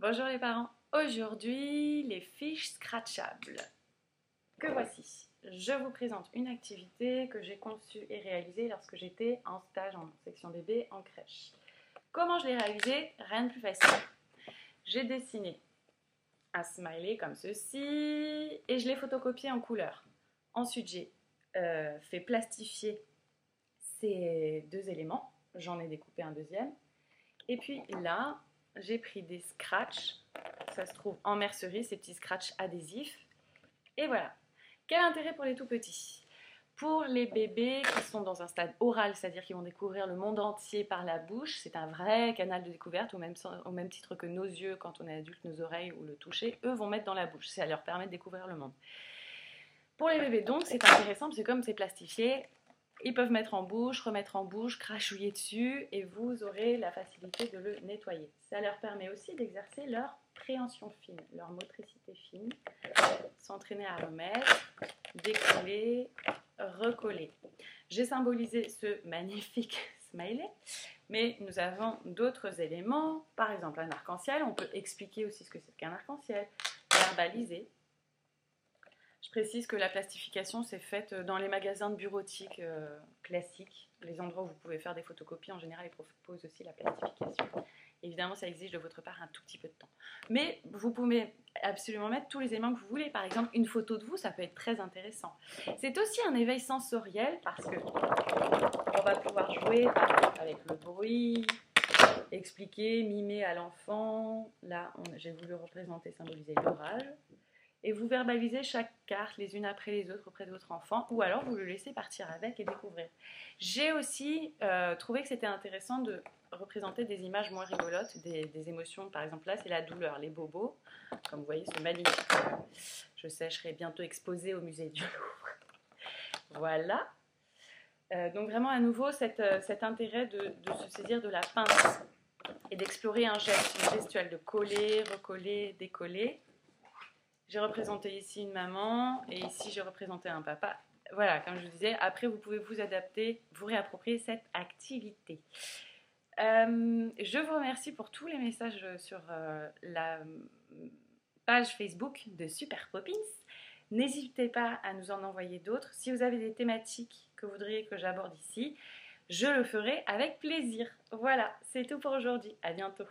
Bonjour les parents, aujourd'hui les fiches scratchables. Que voici, je vous présente une activité que j'ai conçue et réalisée lorsque j'étais en stage en section bébé en crèche. Comment je l'ai réalisée? Rien de plus facile. J'ai dessiné un smiley comme ceci et je l'ai photocopié en couleur. Ensuite j'ai fait plastifier ces deux éléments, j'en ai découpé un deuxième. Et puis là, j'ai pris des scratchs, ça se trouve en mercerie, ces petits scratchs adhésifs. Et voilà. Quel intérêt pour les tout petits? Pour les bébés qui sont dans un stade oral, c'est-à-dire qui vont découvrir le monde entier par la bouche, c'est un vrai canal de découverte, au même titre que nos yeux, quand on est adulte, nos oreilles ou le toucher, eux vont mettre dans la bouche, ça leur permet de découvrir le monde. Pour les bébés donc, c'est intéressant, parce que comme c'est plastifié, ils peuvent mettre en bouche, remettre en bouche, crachouiller dessus et vous aurez la facilité de le nettoyer. Ça leur permet aussi d'exercer leur préhension fine, leur motricité fine, s'entraîner à remettre, décoller, recoller. J'ai symbolisé ce magnifique smiley, mais nous avons d'autres éléments, par exemple un arc-en-ciel, on peut expliquer aussi ce que c'est qu'un arc-en-ciel, verbaliser. Je précise que la plastification s'est faite dans les magasins de bureautique classiques, les endroits où vous pouvez faire des photocopies, en général ils proposent aussi la plastification. Évidemment ça exige de votre part un tout petit peu de temps. Mais vous pouvez absolument mettre tous les éléments que vous voulez, par exemple une photo de vous, ça peut être très intéressant. C'est aussi un éveil sensoriel parce que on va pouvoir jouer avec le bruit, expliquer, mimer à l'enfant. Là j'ai voulu représenter, symboliser l'orage. Et vous verbalisez chaque carte les unes après les autres auprès de votre enfant, ou alors vous le laissez partir avec et découvrir. J'ai aussi trouvé que c'était intéressant de représenter des images moins rigolotes, des émotions. Par exemple là c'est la douleur, les bobos, comme vous voyez ce magnifique. Je serai bientôt exposé au musée du Louvre. Voilà. Donc vraiment à nouveau cet intérêt de se saisir de la pince et d'explorer un geste, une gestuelle de coller, recoller, décoller. J'ai représenté ici une maman et ici j'ai représenté un papa. Voilà, comme je vous disais, après vous pouvez vous adapter, vous réapproprier cette activité. Je vous remercie pour tous les messages sur la page Facebook de Super Poppins. N'hésitez pas à nous en envoyer d'autres. Si vous avez des thématiques que vous voudriez que j'aborde ici, je le ferai avec plaisir. Voilà, c'est tout pour aujourd'hui. À bientôt.